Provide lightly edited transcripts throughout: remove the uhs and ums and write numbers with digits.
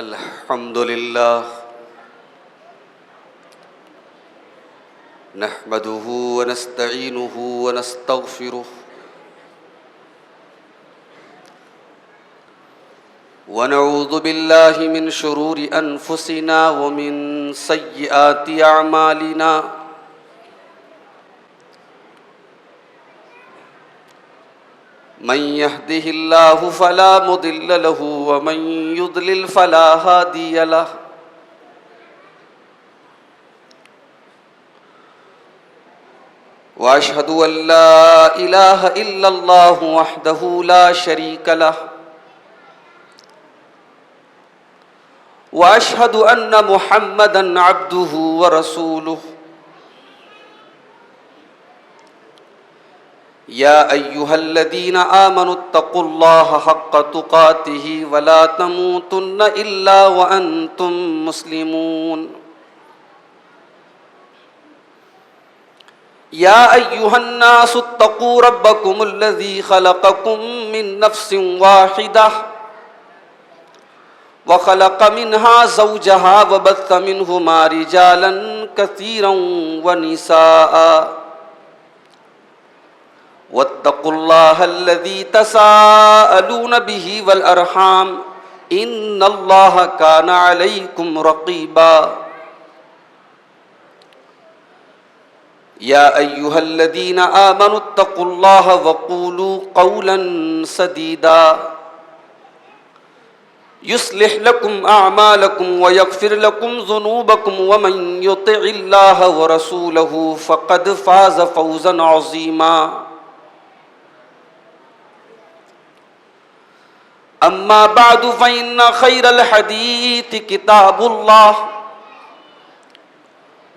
الحمد لله نحمده ونستعينه ونستغفره ونعوذ بالله من شرور أنفسنا ومن سيئات أعمالنا من يهده الله فلا مضل له ومن يضلل فلا هادي له وأشهد أن لا إله إلا الله وحده لا شريك له وأشهد أن محمدًا عبده ورسوله يا أيها الذين آمنوا اتقوا الله حق تقاته ولا تموتن إلا وأنتم مسلمون يا أيها الناس اتقوا ربكم الذي خلقكم من نفس واحدة وخلق منها زوجها وبث منهما رجالا كثيرا ونساء واتقوا الله الذي تساءلون به والأرحام إن الله كان عليكم رقيبا يا أيها الذين آمنوا اتقوا الله وقولوا قولا سديدا يصلح لكم أعمالكم ويغفر لكم ذنوبكم ومن يطع الله ورسوله فقد فاز فوزا عظيما أما بعد فإن خير الحديث كتاب الله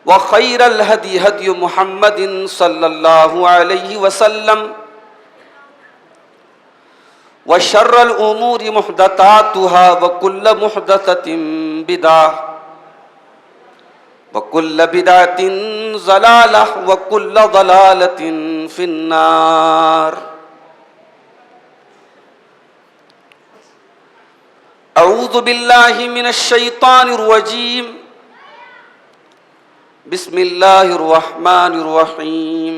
وخير الهدي هدي محمد صلى الله عليه وسلم وشر الأمور محدثاتها وكل محدثة بدعة وكل بدعة ضلالة وكل ضلالة في النار أعوذ بالله من الشيطان الرجيم بسم الله الرحمن الرحيم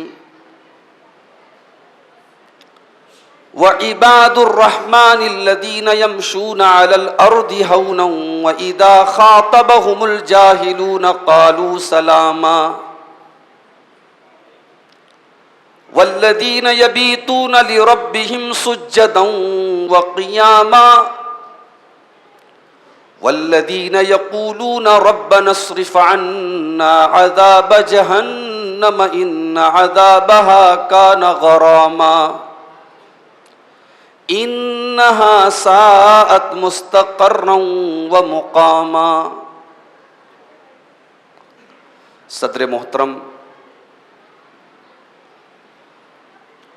وعباد الرحمن الذين يمشون على الأرض هونا وإذا خاطبهم الجاهلون قالوا سلاما والذين يبيتون لربهم سجدا وقياما والذين يقولون ربنا اصرف عنا عذاب جهنم إن عذابها كان غراما إنها ساءت مستقرا ومقاما صدر محترم،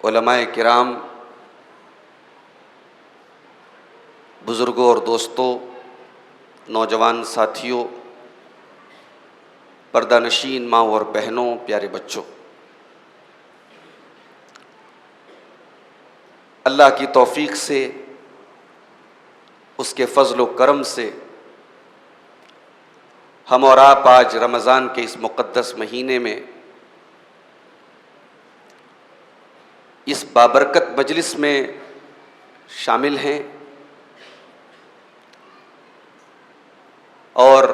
علماء کرام، بزرگوں اور دوستوں، نوجوان ساتھیوں، پردہ نشین ماں اور بہنوں، پیارے بچوں، اللہ کی توفیق سے، اس کے فضل و کرم سے ہم اور آپ آج رمضان کے اس مقدس مہینے میں اس بابرکت مجلس میں شامل ہیں اور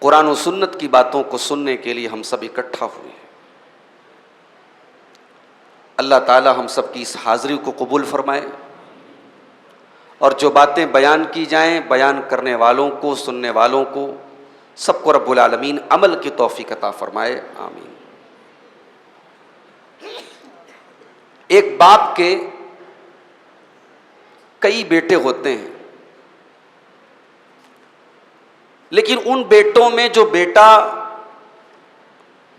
قرآن و سنت کی باتوں کو سننے کے لیے ہم سب اکٹھا ہوئے ہیں۔ اللہ تعالی ہم سب کی اس حاضری کو قبول فرمائے اور جو باتیں بیان کی جائیں، بیان کرنے والوں کو، سننے والوں کو، سب کو رب العالمین عمل کی توفیق عطا فرمائے، آمین۔ ایک باپ کے کئی بیٹے ہوتے ہیں، لیکن ان بیٹوں میں جو بیٹا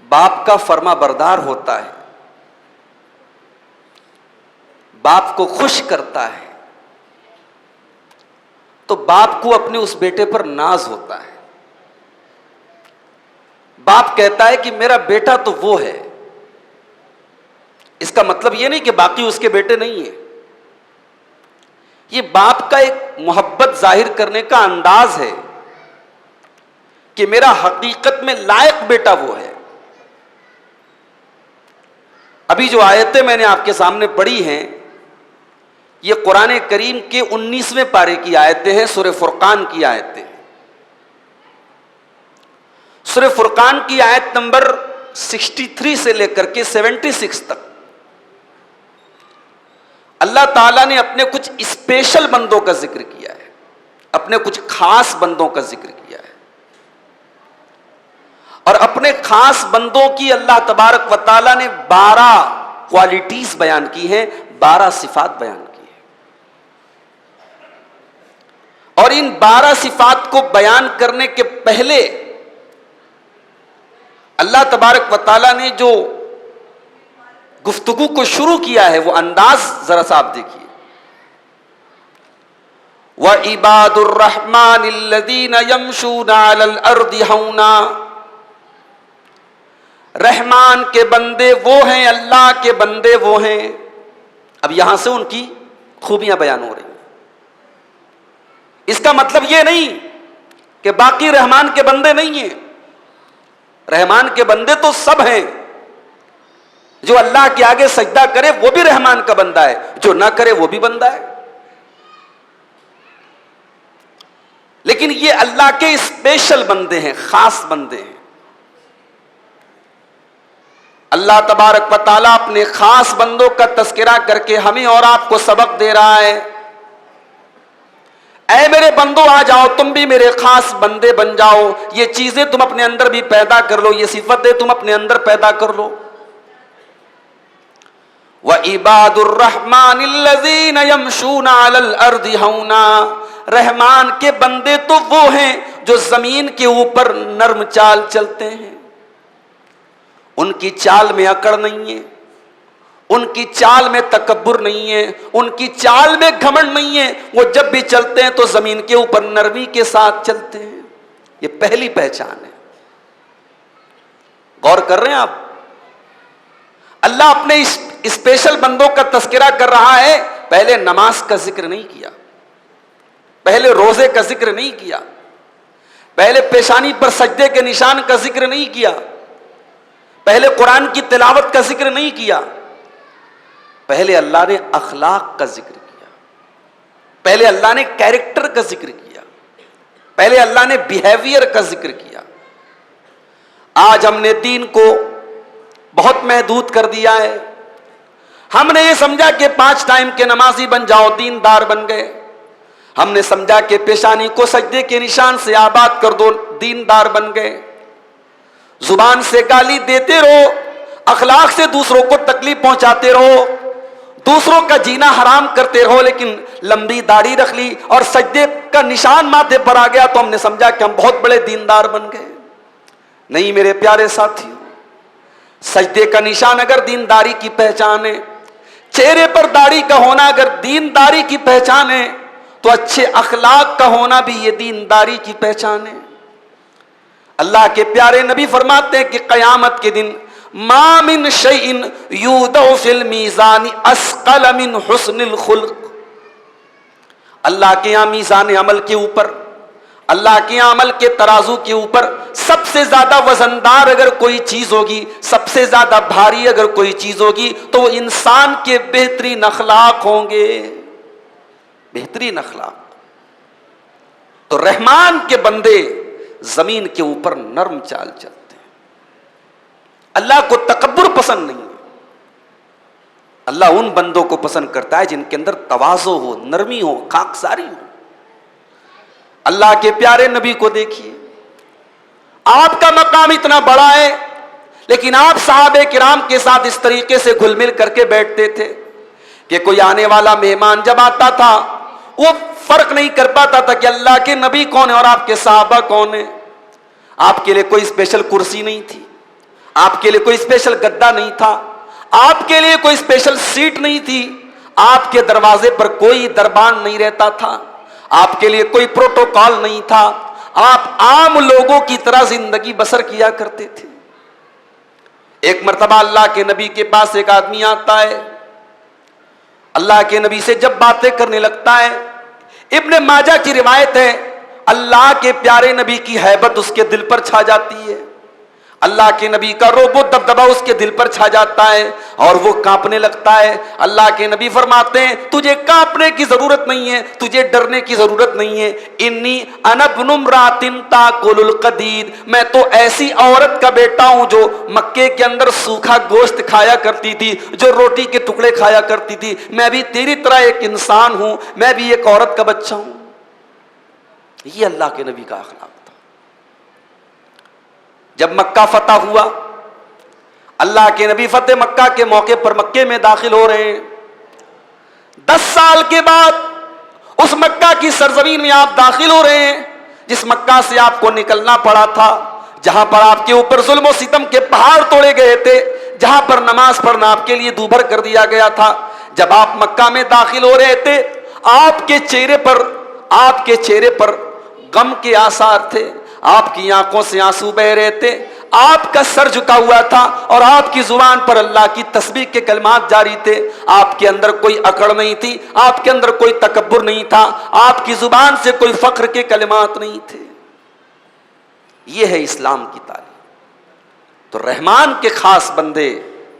باپ کا فرما بردار ہوتا ہے، باپ کو خوش کرتا ہے، تو باپ کو اپنے اس بیٹے پر ناز ہوتا ہے۔ باپ کہتا ہے کہ میرا بیٹا تو وہ ہے، اس کا مطلب یہ نہیں کہ باقی اس کے بیٹے نہیں ہیں، یہ باپ کا ایک محبت ظاہر کرنے کا انداز ہے کہ میرا حقیقت میں لائق بیٹا وہ ہے۔ ابھی جو آیتیں میں نے آپ کے سامنے پڑھی ہیں یہ قرآن کریم کے 19ویں پارے کی آیتیں ہیں، سورہ فرقان کی آیتیں۔ سورہ فرقان کی آیت نمبر 63 سے لے کر کے 76 تک اللہ تعالیٰ نے اپنے کچھ اسپیشل بندوں کا ذکر کیا ہے، اپنے کچھ خاص بندوں کا ذکر کیا ہے، اور اپنے خاص بندوں کی اللہ تبارک و تعالیٰ نے 12 کوالٹیز بیان کی ہیں، 12 صفات بیان کی ہیں، اور ان 12 صفات کو بیان کرنے کے پہلے اللہ تبارک و تعالیٰ نے جو گفتگو کو شروع کیا ہے وہ انداز ذرا سا آپ دیکھیے۔ وَعِبَادُ الرَّحْمَنِ الَّذِينَ يَمْشُونَ عَلَى الْأَرْضِ هَوْنًا، رحمان کے بندے وہ ہیں، اللہ کے بندے وہ ہیں۔ اب یہاں سے ان کی خوبیاں بیان ہو رہی ہیں۔ اس کا مطلب یہ نہیں کہ باقی رحمان کے بندے نہیں ہیں، رحمان کے بندے تو سب ہیں۔ جو اللہ کے آگے سجدہ کرے وہ بھی رحمان کا بندہ ہے، جو نہ کرے وہ بھی بندہ ہے۔ لیکن یہ اللہ کے اسپیشل بندے ہیں، خاص بندے ہیں۔ اللہ تبارک و تعالیٰ اپنے خاص بندوں کا تذکرہ کر کے ہمیں اور آپ کو سبق دے رہا ہے۔ اے میرے بندو آ جاؤ، تم بھی میرے خاص بندے بن جاؤ، یہ چیزیں تم اپنے اندر بھی پیدا کر لو، یہ صفتیں تم اپنے اندر پیدا کر لو۔ وَعِبَادُ الرَّحْمَنِ الَّذِينَ يَمْشُونَ عَلَى الْأَرْضِ هَوْنًا، رحمان کے بندے تو وہ ہیں جو زمین کے اوپر نرم چال چلتے ہیں، ان کی چال میں اکڑ نہیں ہے، ان کی چال میں تکبر نہیں ہے، ان کی چال میں گھمنڈ نہیں ہے، وہ جب بھی چلتے ہیں تو زمین کے اوپر نرمی کے ساتھ چلتے ہیں۔ یہ پہلی پہچان ہے۔ غور کر رہے ہیں آپ؟ اللہ اپنے اسپیشل بندوں کا تذکرہ کر رہا ہے، پہلے نماز کا ذکر نہیں کیا، پہلے روزے کا ذکر نہیں کیا، پہلے پیشانی پر سجدے کے نشان کا ذکر نہیں کیا، پہلے قرآن کی تلاوت کا ذکر نہیں کیا، پہلے اللہ نے اخلاق کا ذکر کیا، پہلے اللہ نے کیریکٹر کا ذکر کیا، پہلے اللہ نے بیہیویئر کا ذکر کیا۔ آج ہم نے دین کو بہت محدود کر دیا ہے، ہم نے یہ سمجھا کہ 5 ٹائم کے نمازی بن جاؤ، دیندار بن گئے۔ ہم نے سمجھا کہ پیشانی کو سجدے کے نشان سے آباد کر دو، دیندار بن گئے۔ زبان سے گالی دیتے رہو، اخلاق سے دوسروں کو تکلیف پہنچاتے رہو، دوسروں کا جینا حرام کرتے رہو، لیکن لمبی داڑھی رکھ لی اور سجدے کا نشان ماتھے پر آ گیا تو ہم نے سمجھا کہ ہم بہت بڑے دیندار بن گئے۔ نہیں میرے پیارے ساتھیوں، سجدے کا نشان اگر دینداری کی پہچان ہے، چہرے پر داڑھی کا ہونا اگر دینداری کی پہچان ہے، تو اچھے اخلاق کا ہونا بھی یہ دینداری کی پہچان ہے۔ اللہ کے پیارے نبی فرماتے ہیں کہ قیامت کے دن ما من شیء یوضع فی المیزان اثقل من حسن الخلق، اللہ کے یہاں میزان عمل کے اوپر، اللہ کے عمل کے ترازو کے اوپر سب سے زیادہ وزندار اگر کوئی چیز ہوگی، سب سے زیادہ بھاری اگر کوئی چیز ہوگی تو وہ انسان کے بہترین اخلاق ہوں گے، بہترین اخلاق۔ تو رحمان کے بندے زمین کے اوپر نرم چال چلتے ہیں۔ اللہ کو تکبر پسند نہیں ہے، اللہ ان بندوں کو پسند کرتا ہے جن کے اندر تواضع ہو، نرمی ہو، خاکساری ہو۔ اللہ کے پیارے نبی کو دیکھیے، آپ کا مقام اتنا بڑا ہے لیکن آپ صحابہ کرام کے ساتھ اس طریقے سے گھل مل کر کے بیٹھتے تھے کہ کوئی آنے والا مہمان جب آتا تھا وہ فرق نہیں کر پاتا تھا کہ اللہ کے نبی کون ہے اور آپ کے صحابہ کون ہیں۔ آپ کے لیے کوئی اسپیشل کرسی نہیں تھی، آپ کے لیے کوئی اسپیشل گدا نہیں تھا، آپ کے لیے کوئی اسپیشل سیٹ نہیں تھی، آپ کے دروازے پر کوئی دربان نہیں رہتا تھا، آپ کے لیے کوئی پروٹوکال نہیں تھا، آپ عام لوگوں کی طرح زندگی بسر کیا کرتے تھے۔ ایک مرتبہ اللہ کے نبی کے پاس ایک آدمی آتا ہے، اللہ کے نبی سے جب باتیں کرنے لگتا ہے، ابن ماجہ کی روایت ہے، اللہ کے پیارے نبی کی ہیبت اس کے دل پر چھا جاتی ہے، اللہ کے نبی کا رعب و دبدبہ اس کے دل پر چھا جاتا ہے اور وہ کانپنے لگتا ہے۔ اللہ کے نبی فرماتے ہیں تجھے کانپنے کی ضرورت نہیں ہے، تجھے ڈرنے کی ضرورت نہیں ہے، انی انا ابن امرأۃ تاکل القدید، میں تو ایسی عورت کا بیٹا ہوں جو مکے کے اندر سوکھا گوشت کھایا کرتی تھی، جو روٹی کے ٹکڑے کھایا کرتی تھی، میں بھی تیری طرح ایک انسان ہوں، میں بھی ایک عورت کا بچہ ہوں۔ یہ اللہ کے نبی کا اخلاق تھا۔ جب مکہ فتح ہوا، اللہ کے نبی فتح مکہ کے موقع پر مکے میں داخل ہو رہے ہیں، 10 سال کے بعد اس مکہ کی سرزمین میں آپ داخل ہو رہے ہیں جس مکہ سے آپ کو نکلنا پڑا تھا، جہاں پر آپ کے اوپر ظلم و ستم کے پہاڑ توڑے گئے تھے، جہاں پر نماز پڑھنا آپ کے لیے دوبھر کر دیا گیا تھا۔ جب آپ مکہ میں داخل ہو رہے تھے، آپ کے چہرے پر غم کے آثار تھے، آپ کی آنکھوں سے آنسو بہ رہے تھے، آپ کا سر جھکا ہوا تھا اور آپ کی زبان پر اللہ کی تسبیح کے کلمات جاری تھے۔ آپ کے اندر کوئی اکڑ نہیں تھی، آپ کے اندر کوئی تکبر نہیں تھا، آپ کی زبان سے کوئی فخر کے کلمات نہیں تھے۔ یہ ہے اسلام کی تعلیم۔ تو رحمان کے خاص بندے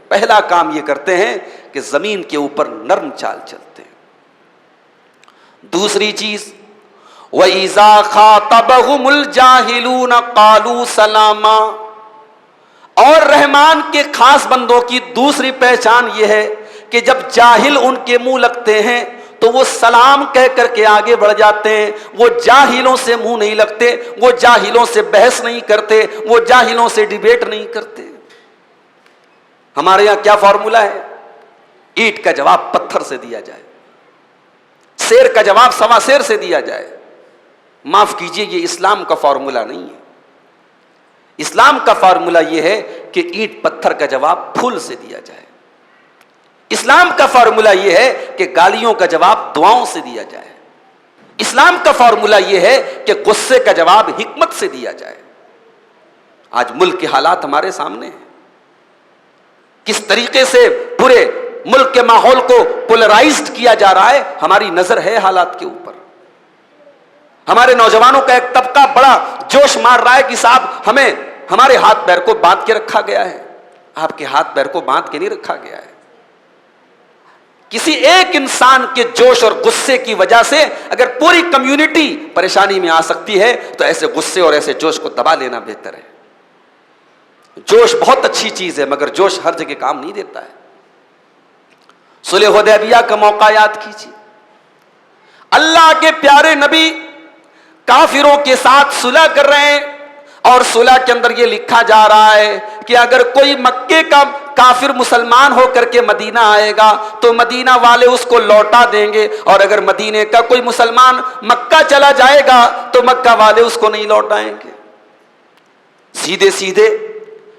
پہلا کام یہ کرتے ہیں کہ زمین کے اوپر نرم چال چلتے ہیں۔ دوسری چیز، وَإِذَا خَاطَبَهُمُ الْجَاهِلُونَ قَالُوا سَلَامًا، اور رحمان کے خاص بندوں کی دوسری پہچان یہ ہے کہ جب جاہل ان کے منہ لگتے ہیں تو وہ سلام کہہ کر کے آگے بڑھ جاتے ہیں، وہ جاہلوں سے منہ نہیں لگتے، وہ جاہلوں سے بحث نہیں کرتے، وہ جاہلوں سے ڈیبیٹ نہیں کرتے۔ ہمارے یہاں کیا فارمولا ہے؟ اینٹ کا جواب پتھر سے دیا جائے، شیر کا جواب سوا شیر سے دیا جائے۔ معاف کیجئے، یہ اسلام کا فارمولا نہیں ہے۔ اسلام کا فارمولا یہ ہے کہ اینٹ پتھر کا جواب پھول سے دیا جائے۔ اسلام کا فارمولا یہ ہے کہ گالیوں کا جواب دعاؤں سے دیا جائے۔ اسلام کا فارمولا یہ ہے کہ غصے کا جواب حکمت سے دیا جائے۔ آج ملک کے حالات ہمارے سامنے ہیں، کس طریقے سے پورے ملک کے ماحول کو پولرائزڈ کیا جا رہا ہے، ہماری نظر ہے حالات کے اوپر۔ ہمارے نوجوانوں کا ایک طبقہ بڑا جوش مار رہا ہے کہ صاحب ہمارے ہاتھ پیر کو باندھ کے رکھا گیا ہے۔ آپ کے ہاتھ پیر کو باندھ کے نہیں رکھا گیا ہے۔ کسی ایک انسان کے جوش اور غصے کی وجہ سے اگر پوری کمیونٹی پریشانی میں آ سکتی ہے تو ایسے غصے اور ایسے جوش کو دبا لینا بہتر ہے۔ جوش بہت اچھی چیز ہے مگر جوش ہر جگہ کام نہیں دیتا ہے۔ صلح حدیبیہ کا موقع یاد کیجیے، اللہ کے پیارے نبی کافروں کے ساتھ صلح کر رہے ہیں اور صلح کے اندر یہ لکھا جا رہا ہے کہ اگر کوئی مکے کا کافر مسلمان ہو کر کے مدینہ آئے گا تو مدینہ والے اس کو لوٹا دیں گے، اور اگر مدینے کا کوئی مسلمان مکہ چلا جائے گا تو مکہ والے اس کو نہیں لوٹائیں گے۔ سیدھے سیدھے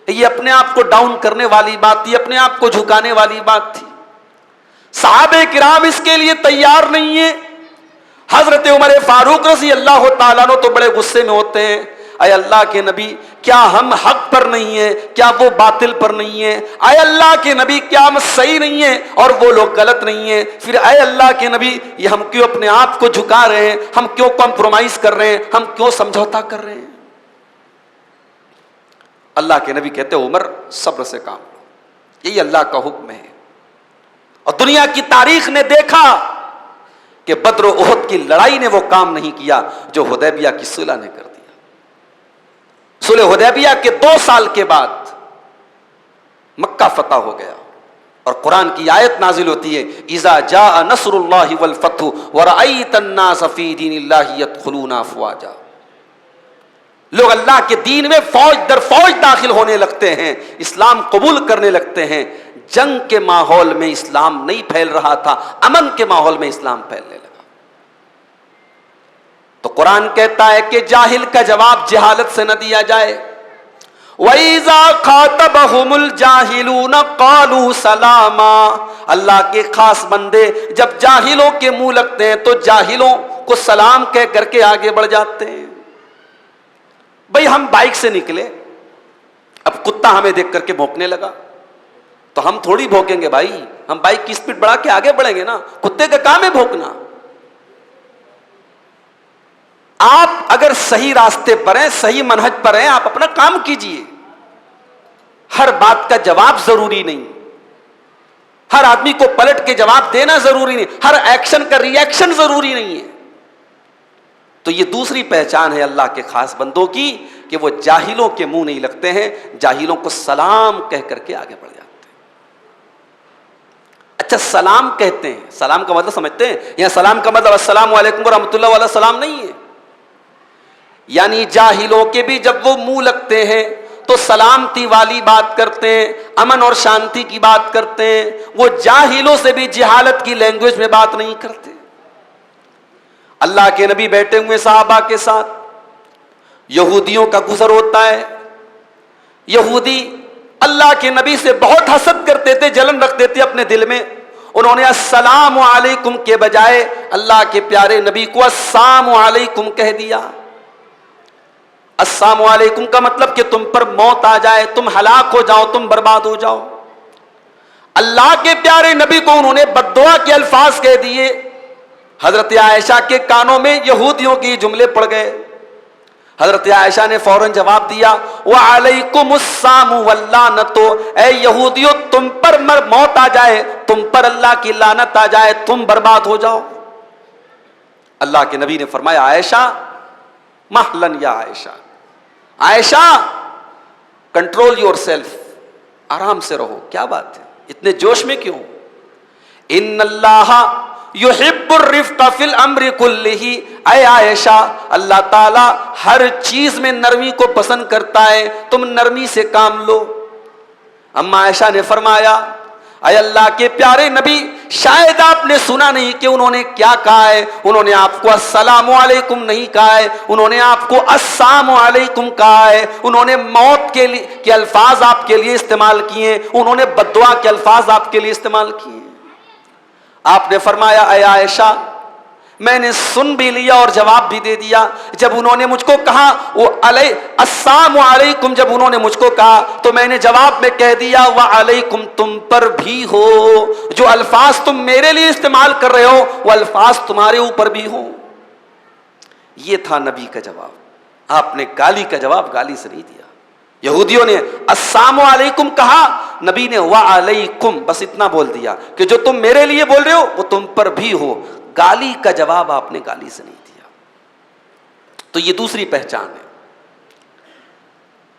یہ اپنے آپ کو ڈاؤن کرنے والی بات تھی، اپنے آپ کو جھکانے والی بات تھی۔ صحابہ کرام اس کے لیے تیار نہیں ہیں۔ حضرت عمر فاروق رضی اللہ تعالیٰ عنہ تو بڑے غصے میں ہوتے ہیں، اے اللہ کے نبی کیا ہم حق پر نہیں ہیں، کیا وہ باطل پر نہیں ہیں؟ اے اللہ کے نبی کیا ہم صحیح نہیں ہیں اور وہ لوگ غلط نہیں ہیں؟ پھر اے اللہ کے نبی یہ ہم کیوں اپنے آپ کو جھکا رہے ہیں، ہم کیوں کمپرومائز کر رہے ہیں، ہم کیوں سمجھوتا کر رہے ہیں؟ اللہ کے نبی کہتے عمر صبر سے کام لو، یہی اللہ کا حکم ہے۔ اور دنیا کی تاریخ نے دیکھا کہ بدر و احد کی لڑائی نے وہ کام نہیں کیا جو حدیبیہ کی صلح نے کر دیا۔ صلح حدیبیہ کے 2 سال کے بعد مکہ فتح ہو گیا اور قرآن کی آیت نازل ہوتی ہے، اذا جاء نصر اللہ والفتح ورأیت الناس فی دین اللہ یدخلون افواجا۔ لوگ اللہ کے دین میں فوج در فوج داخل ہونے لگتے ہیں، اسلام قبول کرنے لگتے ہیں۔ جنگ کے ماحول میں اسلام نہیں پھیل رہا تھا، امن کے ماحول میں اسلام پھیلنے لگا۔ تو قرآن کہتا ہے کہ جاہل کا جواب جہالت سے نہ دیا جائے۔ وَإِذَا خَاطَبَهُمُ الْجَاهِلُونَ قَالُوا سَلَامًا، اللہ کے خاص بندے جب جاہلوں کے منہ لگتے ہیں تو جاہلوں کو سلام کہہ کر کے آگے بڑھ جاتے ہیں۔ بھئی ہم بائک سے نکلے، اب کتا ہمیں دیکھ کر کے بھونکنے لگا، تو ہم تھوڑی بھوکیں گے بھائی, ہم بائک کی سپیڈ بڑھا کے آگے بڑھیں گے نا, کتے کا کام ہے بھوکنا. آپ اگر صحیح راستے پر ہیں, صحیح منہج پر ہیں, آپ اپنا کام کیجئے. ہر بات کا جواب ضروری نہیں, ہر آدمی کو پلٹ کے جواب دینا ضروری نہیں, ہر ایکشن کا ری ایکشن ضروری نہیں ہے. تو یہ دوسری پہچان ہے اللہ کے خاص بندوں کی کہ وہ جاہلوں کے منہ نہیں لگتے ہیں, جاہلوں کو سلام کہہ کر کے آگے بڑھ جاتے ہیں. اچھا سلام کہتے ہیں, سلام کا مطلب سمجھتے ہیں؟ یہاں سلام کا مطلب السلام علیکم ورحمۃ اللہ والا سلام نہیں ہے. یعنی جاہلوں کے بھی جب وہ منہ لگتے ہیں تو سلامتی والی بات کرتے ہیں, امن اور شانتی کی بات کرتے ہیں. وہ جاہلوں سے بھی جہالت کی لینگویج میں بات نہیں کرتے. اللہ کے نبی بیٹھے ہوئے صحابہ کے ساتھ, یہودیوں کا گزر ہوتا ہے. یہودی اللہ کے نبی سے بہت حسد کرتے تھے, جلن رکھتے تھے اپنے دل میں. انہوں نے السلام علیکم کے بجائے اللہ کے پیارے نبی کو السلام علیکم کہہ دیا. السلام علیکم کا مطلب کہ تم پر موت آ جائے, تم ہلاک ہو جاؤ, تم برباد ہو جاؤ. اللہ کے پیارے نبی کو انہوں نے بددعا کے الفاظ کہہ دیے. حضرت عائشہ کے کانوں میں یہودیوں کے جملے پڑ گئے. حضرت عائشہ نے فوراً جواب دیا وعلیکم السلام واللعنت, اے یہودیوں تم پر موت آ جائے, تم پر اللہ کی لعنت آ جائے, تم برباد ہو جاؤ. اللہ کے نبی نے فرمایا عائشہ مہلن یا عائشہ, عائشہ کنٹرول یور سیلف, آرام سے رہو. کیا بات ہے, اتنے جوش میں کیوں؟ ان اللہ یحب الرفق فی الامر کلہ, اے عائشہ اللہ تعالی ہر چیز میں نرمی کو پسند کرتا ہے, تم نرمی سے کام لو. اما عائشہ نے فرمایا اے اللہ کے پیارے نبی, شاید آپ نے سنا نہیں کہ انہوں نے کیا کہا ہے. انہوں نے آپ کو السلام علیکم نہیں کہا ہے, انہوں نے آپ کو السلام علیکم کہا ہے. انہوں نے موت کے الفاظ آپ کے لیے استعمال کیے, انہوں نے بددعا کے الفاظ آپ کے لیے استعمال کیے. آپ نے فرمایا اے عائشہ میں نے سن بھی لیا اور جواب بھی دے دیا. جب انہوں نے مجھ کو کہا وہ السلام علیکم, جب انہوں نے مجھ کو کہا تو میں نے جواب میں کہہ دیا وعلیکم تم پر بھی ہو, جو الفاظ تم میرے لیے استعمال کر رہے ہو وہ الفاظ تمہارے اوپر بھی ہو. یہ تھا نبی کا جواب. آپ نے گالی کا جواب گالی سے نہیں دیا. یہودیوں نے السلام علیکم کہا, نبی نے وعلیکم بس اتنا بول دیا کہ جو تم میرے لیے بول رہے ہو وہ تم پر بھی ہو. گالی کا جواب آپ نے گالی سے نہیں دیا. تو یہ دوسری پہچان ہے.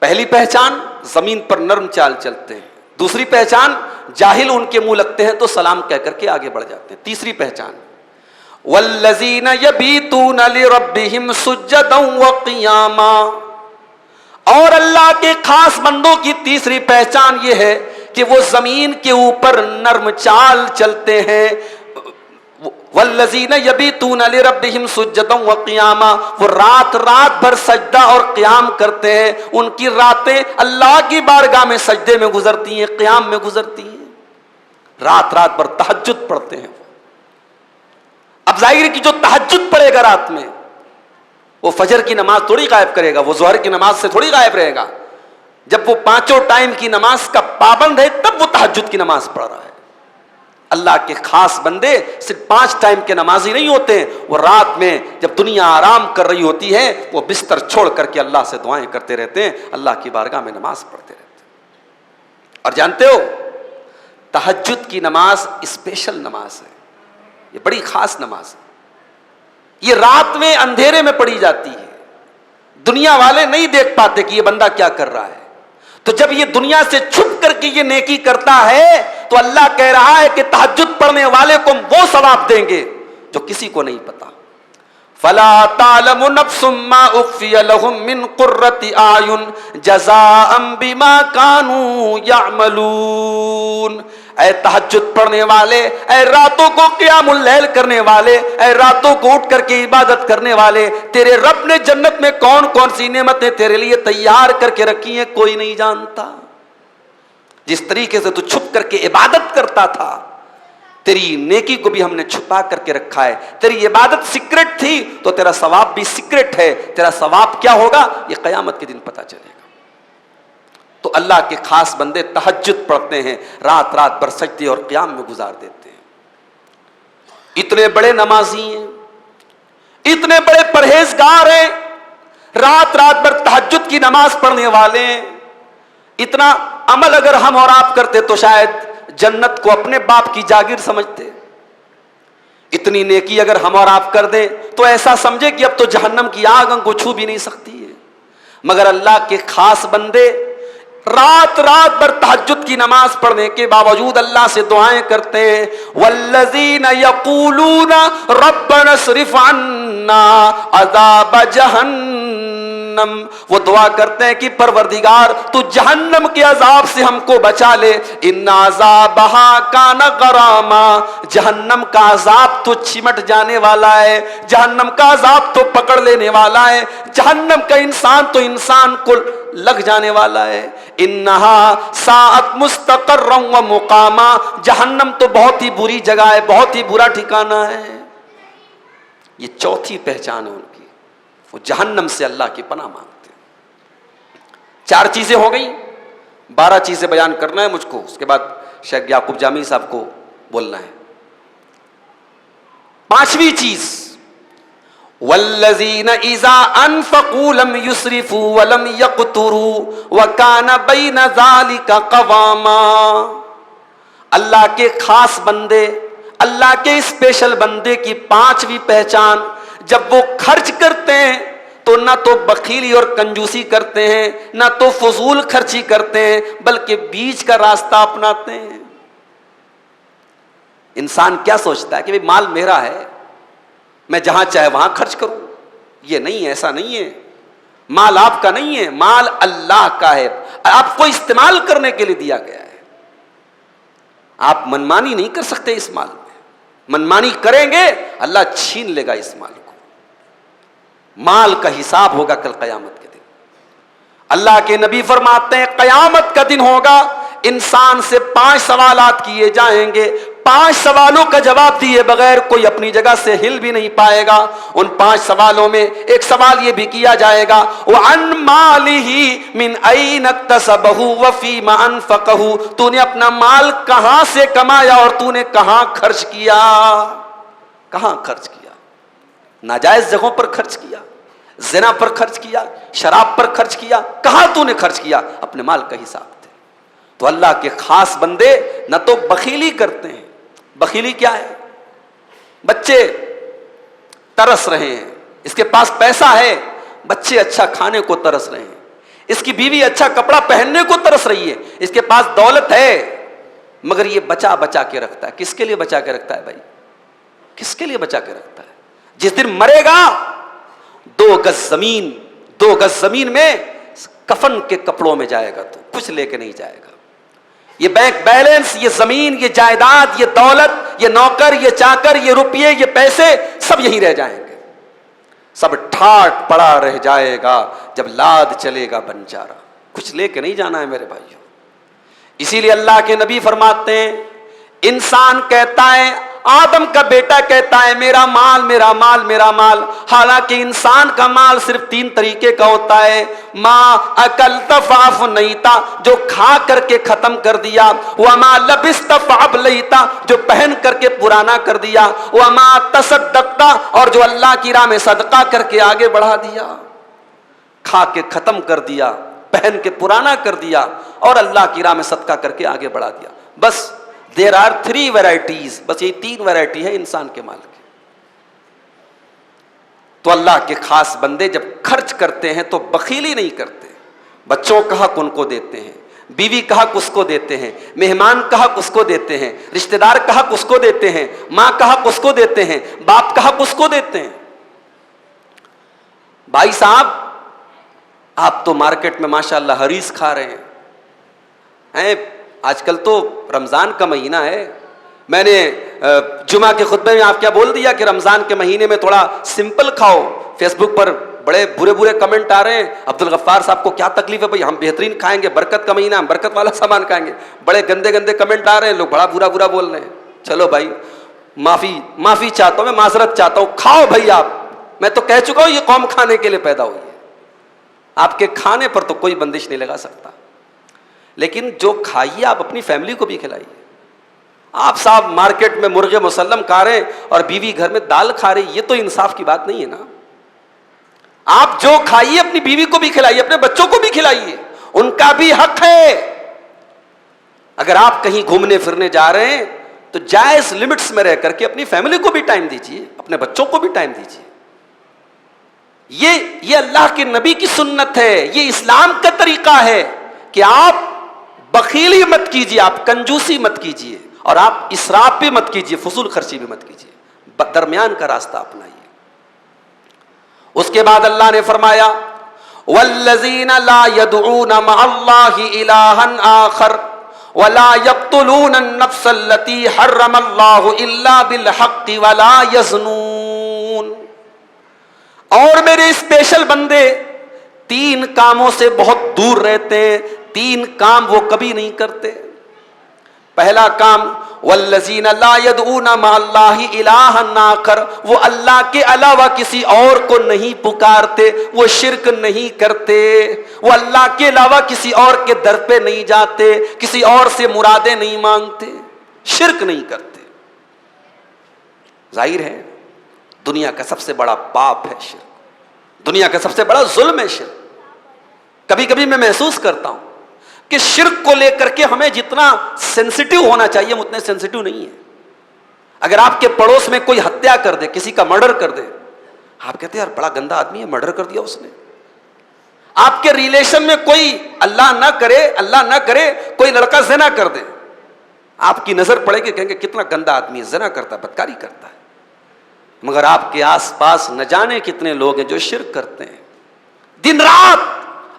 پہلی پہچان زمین پر نرم چال چلتے ہیں, دوسری پہچان جاہل ان کے منہ لگتے ہیں تو سلام کہہ کر کے آگے بڑھ جاتے ہیں. تیسری پہچان والذین یبیتون لربہم سجدا وقیاما, اور اللہ کے خاص بندوں کی تیسری پہچان یہ ہے کہ وہ زمین کے اوپر نرم چال چلتے ہیں. والذین یبیتون لربہم سجدا وقیاما, وہ رات بھر سجدہ اور قیام کرتے ہیں. ان کی راتیں اللہ کی بارگاہ میں سجدے میں گزرتی ہیں, قیام میں گزرتی ہیں. رات بھر تہجد پڑھتے ہیں. اب ظاہر کی جو تہجد پڑھے گا رات میں وہ فجر کی نماز تھوڑی غائب کرے گا, وہ ظہر کی نماز سے تھوڑی غائب رہے گا. جب وہ پانچوں ٹائم کی نماز کا پابند ہے تب وہ تہجد کی نماز پڑھ رہا ہے. اللہ کے خاص بندے صرف 5 ٹائم کے نمازی نہیں ہوتے ہیں, وہ رات میں جب دنیا آرام کر رہی ہوتی ہے وہ بستر چھوڑ کر کے اللہ سے دعائیں کرتے رہتے ہیں, اللہ کی بارگاہ میں نماز پڑھتے رہتے ہیں. اور جانتے ہو تہجد کی نماز اسپیشل نماز ہے, یہ بڑی خاص نماز ہے. یہ رات میں اندھیرے میں پڑھی جاتی ہے, دنیا والے نہیں دیکھ پاتے کہ یہ بندہ کیا کر رہا ہے. تو جب یہ دنیا سے چھپ کر کے یہ نیکی کرتا ہے تو اللہ کہہ رہا ہے کہ تہجد پڑھنے والے کو وہ ثواب دیں گے جو کسی کو نہیں پتا. فلا تعلم نفس ما اخفی لهم من قرۃ اعین جزاء بما كانوا يعملون. اے تہجد پڑھنے والے, اے راتوں کو قیام اللیل کرنے والے, اے راتوں کو اٹھ کر کے عبادت کرنے والے, تیرے رب نے جنت میں کون کون سی نعمتیں تیرے لیے تیار کر کے رکھی ہیں کوئی نہیں جانتا. جس طریقے سے تو چھپ کر کے عبادت کرتا تھا تیری نیکی کو بھی ہم نے چھپا کر کے رکھا ہے. تیری عبادت سیکرٹ تھی تو تیرا ثواب بھی سیکرٹ ہے. تیرا ثواب کیا ہوگا یہ قیامت کے دن پتا چلے گا. تو اللہ کے خاص بندے تہجد پڑھتے ہیں، رات رات بھر سجدے اور قیام میں گزار دیتے ہیں۔ اتنے بڑے نمازی ہیں، اتنے بڑے پرہیزگار ہیں، رات رات بھر تہجد کی نماز پڑھنے والے ہیں۔ اتنا عمل اگر ہم اور آپ کرتے تو شاید جنت کو اپنے باپ کی جاگیر سمجھتے۔ اتنی نیکی اگر ہم اور آپ کر دیں تو ایسا سمجھے کہ اب تو جہنم کی آگ ہم کو چھو بھی نہیں سکتی ہے۔ مگر اللہ کے خاص بندے رات رات بھر تہجد کی نماز پڑھنے کے باوجود اللہ سے دعائیں کرتے ہیں۔ والذین یقولون ربنا اصرف عنا عذاب جہنم، وہ دعا کرتے ہیں کہ پروردگار تو جہنم کے عذاب سے ہم کو بچا لے۔ ان عذابہا کان غراما، جہنم کا عذاب تو چمٹ جانے والا ہے، جہنم کا عذاب تو پکڑ لینے والا ہے، جہنم کا انسان کو لگ جانے والا ہے۔ انہا ساعت مستقرا و مقاما، جہنم تو بہت ہی بری جگہ ہے، بہت ہی برا ٹھکانہ ہے۔ یہ چوتھی پہچان ہے ان کی، وہ جہنم سے اللہ کی پناہ مانگتے ہیں۔ 4 چیزیں ہو گئی، 12 چیزیں بیان کرنا ہے مجھ کو، اس کے بعد شیخ یعقوب جامی صاحب کو بولنا ہے۔ 5ویں چیز، والذین اذا انفقوا لم یسرفوا ولم یقتروا وکان بین ذلک قواما، اللہ کے خاص بندے، اللہ کے اسپیشل بندے کی 5ویں پہچان، جب وہ خرچ کرتے ہیں تو نہ تو بخیلی اور کنجوسی کرتے ہیں، نہ تو فضول خرچی کرتے ہیں، بلکہ بیچ کا راستہ اپناتے ہیں۔ انسان کیا سوچتا ہے کہ مال میرا ہے، میں جہاں چاہے وہاں خرچ کروں، یہ نہیں، ایسا نہیں ہے۔ مال آپ کا نہیں ہے، مال اللہ کا ہے، آپ کو استعمال کرنے کے لیے دیا گیا ہے۔ آپ منمانی نہیں کر سکتے اس مال میں، منمانی کریں گے اللہ چھین لے گا اس مال کو۔ مال کا حساب ہوگا کل قیامت کے دن۔ اللہ کے نبی فرماتے ہیں قیامت کا دن ہوگا، انسان سے 5 سوالات کیے جائیں گے، 5 سوالوں کا جواب دیے بغیر کوئی اپنی جگہ سے ہل بھی نہیں پائے گا۔ ان 5 سوالوں میں ایک سوال یہ بھی کیا جائے گا وَعَن مَالِهِ مِنْ أَيْنَ اكْتَسَبَهُ وَفِيمَ أَنْفَقَهُ، تو نے اپنا مال کہاں سے کمایا اور تو نے کہاں خرچ کیا، کہاں خرچ کیا؟ ناجائز جگہوں پر خرچ کیا، زنا پر خرچ کیا، شراب پر خرچ کیا، کہاں تو نے خرچ کیا؟ اپنے مال کا حساب دے۔ تو اللہ کے خاص بندے نہ تو بخیلی کرتے ہیں، بخیلی کیا ہے؟ بچے ترس رہے ہیں، اس کے پاس پیسہ ہے، بچے اچھا کھانے کو ترس رہے ہیں، اس کی بیوی اچھا کپڑا پہننے کو ترس رہی ہے، اس کے پاس دولت ہے، مگر یہ بچا بچا کے رکھتا ہے۔ کس کے لیے بچا کے رکھتا ہے بھائی؟ کس کے لیے بچا کے رکھتا ہے؟ جس دن مرے گا 2 گز زمین میں کفن کے کپڑوں میں جائے گا، تو کچھ لے کے نہیں جائے گا۔ یہ بینک بیلنس، یہ زمین، یہ جائیداد، یہ دولت، یہ نوکر، یہ چاکر، یہ روپیے، یہ پیسے سب یہیں رہ جائیں گے، سب ٹھاٹ پڑا رہ جائے گا جب لاد چلے گا بنجارا۔ کچھ لے کے نہیں جانا ہے میرے بھائیوں۔ اسی لیے اللہ کے نبی فرماتے ہیں انسان کہتا ہے، آدم کا بیٹا کہتا ہے میرا مال میرا مال میرا مال، حالانکہ انسان کا مال صرف 3 طریقے کا ہوتا ہے۔ ما اکلت فافنیت، جو کھا کر کے ختم کر دیا، وما لبست فابلیت، جو پہن کر کے پرانا کر دیا، وما تصدقت، اور جو اللہ کی راہ میں صدقہ کر کے آگے بڑھا دیا۔ کھا کے ختم کر دیا، پہن کے پرانا کر دیا، اور اللہ کی راہ میں صدقہ کر کے آگے بڑھا دیا۔ بس دیر آر 3 ویرائٹیز، بس یہ 3 ویرائٹی ہے انسان کے مال کی۔ تو اللہ کے خاص بندے جب خرچ کرتے ہیں تو بخیلی نہیں کرتے، بچوں کا حق ان کو دیتے ہیں، بیوی کا حق اس کو دیتے ہیں، مہمان کا حق اس کو دیتے ہیں، رشتہ دار کا حق اس کو دیتے ہیں، ماں کا حق اس کو دیتے ہیں، باپ کا حق اس کو دیتے ہیں۔ بھائی صاحب آپ تو مارکیٹ میں ماشاءاللہ حریص کھا رہے ہیں، آج کل تو رمضان کا مہینہ ہے، میں نے جمعہ کے خطبے میں آپ کیا بول دیا کہ رمضان کے مہینے میں تھوڑا سمپل کھاؤ۔ فیس بک پر بڑے برے کمنٹ آ رہے ہیں، عبدالغفار صاحب کو کیا تکلیف ہے بھائی، ہم بہترین کھائیں گے، برکت کا مہینہ، ہم برکت والا سامان کھائیں گے۔ بڑے گندے کمنٹ آ رہے ہیں، لوگ بڑا برا بول رہے ہیں۔ چلو بھائی معافی چاہتا ہوں، میں معذرت چاہتا ہوں، کھاؤ بھائی آپ، میں تو کہہ چکا ہوں یہ قوم کھانے کے لیے پیدا ہوئی ہے، آپ کے کھانے پر تو کوئی بندش نہیں لگا سکتا۔ لیکن جو کھائیے آپ اپنی فیملی کو بھی کھلائیے. آپ صاحب مارکیٹ میں مرغ مسلم کھا رہے ہیں اور بیوی گھر میں دال کھا رہی, یہ تو انصاف کی بات نہیں ہے نا. آپ جو کھائیے اپنی بیوی کو بھی کھلائیے, اپنے بچوں کو بھی کھلائیے, ان کا بھی حق ہے. اگر آپ کہیں گھومنے پھرنے جا رہے ہیں تو جائز لمٹس میں رہ کر کے اپنی فیملی کو بھی ٹائم دیجیے, اپنے بچوں کو بھی ٹائم دیجیے. یہ اللہ کے نبی کی سنت ہے, یہ اسلام کا طریقہ ہے کہ آپ بخیلی مت کیجیے, آپ کنجوسی مت کیجیے, اور آپ اسراف بھی مت کیجیے, فضول خرچی بھی مت کیجیے, درمیان کا راستہ اپنائیے. اس کے بعد اللہ نے فرمایا والذین لا يدعون مع اللہ الہا آخر ولا يقتلون النفس التي حرم اللہ الا بالحق ولا يزنون. اور میرے اسپیشل بندے 3 کاموں سے بہت دور رہتے ہیں, 3 کام وہ کبھی نہیں کرتے. پہلا کام والذین لا يدعون مع اللہ الہا آخر, وہ اللہ کے علاوہ کسی اور کو نہیں پکارتے, وہ شرک نہیں کرتے, وہ اللہ کے علاوہ کسی اور کے در پہ نہیں جاتے, کسی اور سے مرادیں نہیں مانگتے, شرک نہیں کرتے. ظاہر ہے دنیا کا سب سے بڑا پاپ ہے شرک, دنیا کا سب سے بڑا ظلم ہے شرک. کبھی کبھی میں محسوس کرتا ہوں کہ شرک کو لے کر کے ہمیں جتنا سینسٹیو ہونا چاہیے ہم اتنے سینسٹیو نہیں ہیں. اگر آپ کے پڑوس میں کوئی ہتیا کر دے, کسی کا مرڈر کر دے, آپ کہتے ہیں یار بڑا گندا آدمی ہے, مرڈر کر دیا اس نے. آپ کے ریلیشن میں کوئی اللہ نہ کرے کوئی لڑکا زنا کر دے, آپ کی نظر پڑے گی, کہیں گے کتنا گندا آدمی ہے, زنا کرتا ہے, بدکاری کرتا ہے. مگر آپ کے آس پاس نہ جانے کتنے لوگ ہیں جو شرک کرتے ہیں, دن رات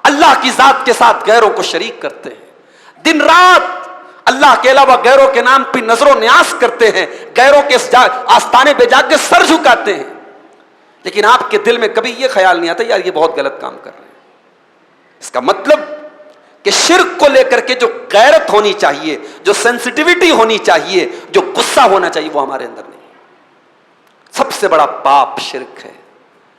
اللہ کی ذات کے ساتھ غیروں کو شریک کرتے ہیں, دن رات اللہ کے علاوہ غیروں کے نام پہ نظر و نیاز کرتے ہیں, غیروں کے آستانے پہ جا کے سر جھکاتے ہیں. لیکن آپ کے دل میں کبھی یہ خیال نہیں آتا یار یہ بہت غلط کام کر رہے ہیں. اس کا مطلب کہ شرک کو لے کر کے جو غیرت ہونی چاہیے, جو سینسٹیوٹی ہونی چاہیے, جو غصہ ہونا چاہیے, وہ ہمارے اندر نہیں. سب سے بڑا پاپ شرک ہے.